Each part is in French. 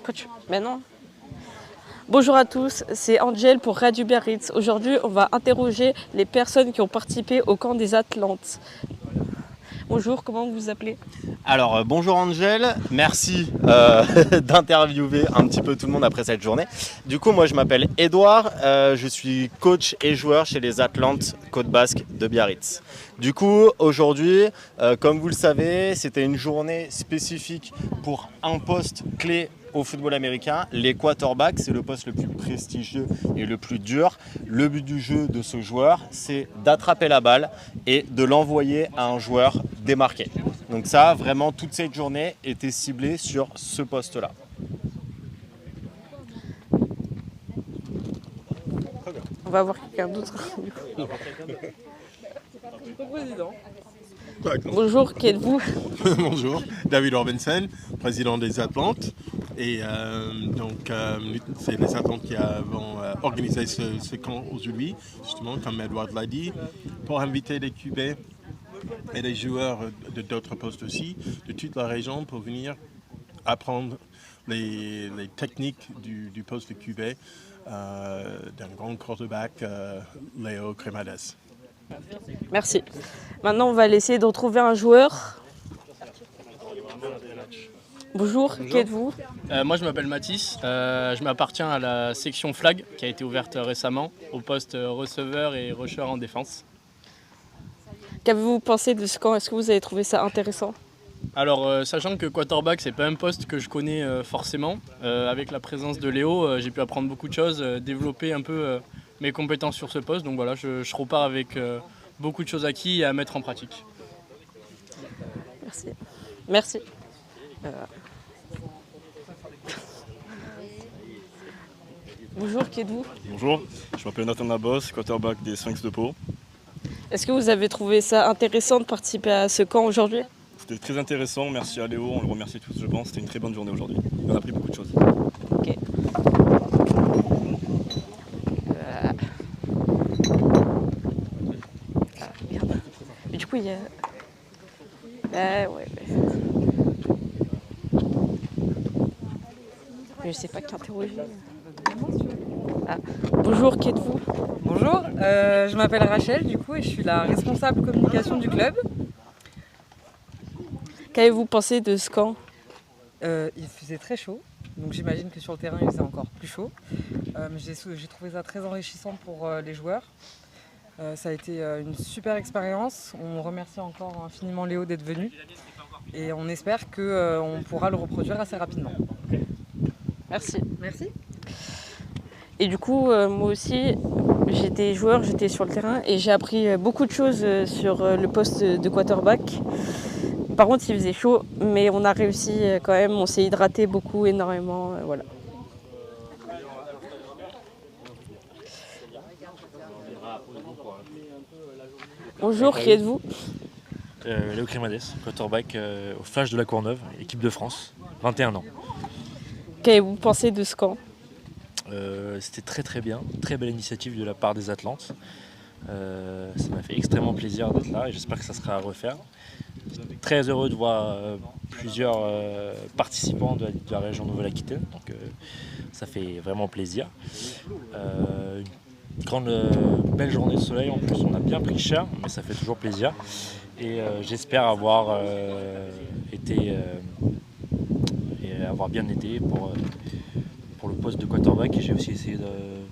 Coach. Mais non. Bonjour à tous, c'est Angel pour Radio Biarritz. Aujourd'hui, on va interroger les personnes qui ont participé au camp des Atlantes. Bonjour, comment vous vous appelez? Alors bonjour Angel, merci d'interviewer un petit peu tout le monde après cette journée. Du coup moi je m'appelle Edouard, je suis coach et joueur chez les Atlantes Côte Basque de Biarritz. Du coup aujourd'hui, comme vous le savez, c'était une journée spécifique pour un poste clé au football américain. Les quarterbacks, c'est le poste le plus prestigieux et le plus dur. Le but du jeu de ce joueur, c'est d'attraper la balle et de l'envoyer à un joueur démarqué. Donc ça, vraiment, toute cette journée était ciblée sur ce poste-là. On va voir quelqu'un d'autre. Bonjour, qui êtes-vous? Bonjour, David Orbensen, président des Atlantes. Et c'est les Atlantes qui avons organisé ce camp aujourd'hui, justement, comme Edouard l'a dit, pour inviter des Cubains et des joueurs de d'autres postes aussi, de toute la région, pour venir apprendre les techniques du poste de Cubain d'un grand quarterback, Léo Cremades. Merci. Maintenant, on va essayer de retrouver un joueur. Bonjour, qui êtes-vous? Moi je m'appelle Mathis, je m'appartiens à la section flag qui a été ouverte récemment au poste receveur et rusher en défense. Qu'avez-vous pensé de ce camp? Est-ce que vous avez trouvé ça intéressant? Alors sachant que quarterback c'est pas un poste que je connais forcément, avec la présence de Léo j'ai pu apprendre beaucoup de choses, développer un peu mes compétences sur ce poste, donc voilà je repars avec beaucoup de choses acquises et à mettre en pratique. Merci. Merci. Bonjour, qui êtes-vous? Bonjour, je m'appelle Nathan Labos, quarterback des Sphinx de Pau. Est-ce que vous avez trouvé ça intéressant de participer à ce camp aujourd'hui? C'était très intéressant, merci à Léo, on le remercie tous je pense, c'était une très bonne journée aujourd'hui. On a appris beaucoup de choses. Ok. Merde. Mais du coup, il y a... ouais. Mais je sais pas qui interroger. Bonjour, qui êtes-vous? Bonjour, je m'appelle Rachel du coup et je suis la responsable communication du club. Qu'avez-vous pensé de ce camp? Il faisait très chaud, donc j'imagine que sur le terrain il faisait encore plus chaud. Mais j'ai trouvé ça très enrichissant pour les joueurs. Ça a été une super expérience. On remercie encore infiniment Léo d'être venu et on espère qu'on pourra le reproduire assez rapidement. Merci. Merci. Et du coup, moi aussi, j'étais joueur, j'étais sur le terrain et j'ai appris beaucoup de choses sur le poste de quarterback. Par contre, il faisait chaud, mais on a réussi quand même, on s'est hydraté beaucoup, énormément, voilà. Bonjour, qui êtes-vous? Léo Cremades, quarterback au Flash de la Courneuve, équipe de France, 21 ans. Qu'avez-vous pensé de ce camp? C'était très très bien, très belle initiative de la part des Atlantes. Ça m'a fait extrêmement plaisir d'être là et j'espère que ça sera à refaire. Très heureux de voir plusieurs participants de la région Nouvelle-Aquitaine, donc ça fait vraiment plaisir. Une grande belle journée de soleil en plus, on a bien pris cher, mais ça fait toujours plaisir. Et j'espère avoir été et avoir bien été pour le poste de quarterback, et j'ai aussi essayé de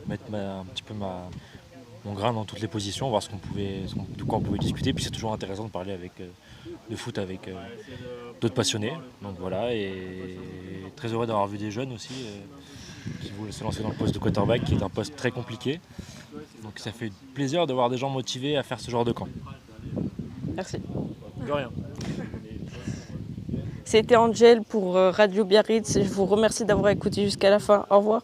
mettre un petit peu mon grain dans toutes les positions, voir de quoi on pouvait discuter. Puis c'est toujours intéressant de parler de foot avec d'autres passionnés. Donc voilà, et très heureux d'avoir vu des jeunes aussi qui voulaient se lancer dans le poste de quarterback, qui est un poste très compliqué. Donc ça fait plaisir de voir des gens motivés à faire ce genre de camp. Merci. De rien. C'était Angel pour Radio Biarritz. Je vous remercie d'avoir écouté jusqu'à la fin. Au revoir.